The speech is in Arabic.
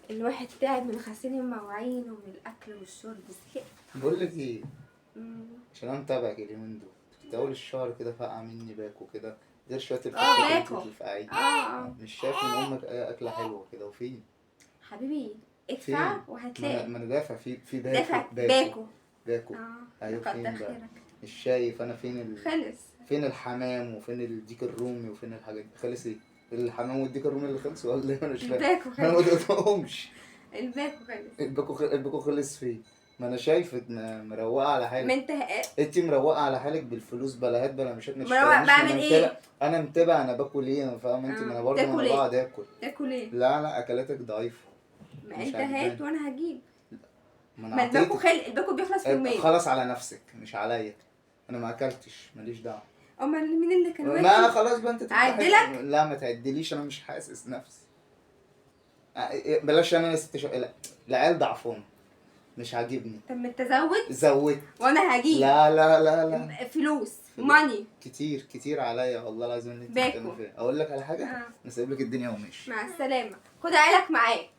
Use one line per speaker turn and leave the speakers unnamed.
الواحد تعب من غسيل المواعين ومن الاكل والشرب، زهقت.
بقول لك ايه،
مم.
عشان انا متابعك اليومين دول، كنت اول الشهر كده فاقع مني باكو كده، غير شويه الفخفخ اللي انت
باكو.
بتلفقعيه.
اه
مش شايف من امك اي اكله حلوه كده؟ وفين
حبيبي، ادفع
فين؟
وهتلاقي.
ما انا دافع في
دافع
باكو.
باكو.
باكو. ايوه،
كتر
فين بقى؟
خيرك.
مش شايف انا فين
خلص.
فين الحمام وفين الديك الرومي وفين الحاجات دي؟ خلص ايه؟ الحمام والديك الرومي اللي خلصوا ولا ايه؟ انا مش فاهم.
الباكو
انا ما
خلص.
دقتهمش.
الباكو خلص.
الباكو خلص فين؟ ما انا شايفك مروقه على
ما
حالك.
انت
انت مروقه على حالك بالفلوس، بلاهات بلا مش
مروق
تكلمنيش. ما
بعمل
انا
ايه؟
متابع، انا متابع انا باكل ايه، انا فاهم انت. ما انا برضه ما
تاكل
انا
ايه؟
بقعد اكل.
تاكل ايه؟
لا اكلاتك ضعيفه.
ما
مش
انت
عاجباني.
هات وانا هجيب.
ما انا
ما الباكو
اعطيتك.
الباكو بيخلص في يومين.
خلاص على نفسك مش عليا. انا ما اكلتش، ماليش دعوه.
امال مين اللي كان
ما
واكل؟
خلاص بقى انت
اعدلك؟
لا ما تعدليش، انا مش حاسس نفسي. بلاش انا لا، العيال ضعفهم مش عاجبني.
طب ما انت زود
زودت.
وانا هجيب.
لا
فلوس ماني.
كتير عليا والله العظيم اللي انت
باكو.
بتتكلم فيها. اقول لك على حاجه، انا سايب لك الدنيا وماشي.
مع السلامه، خد عيالك معاك.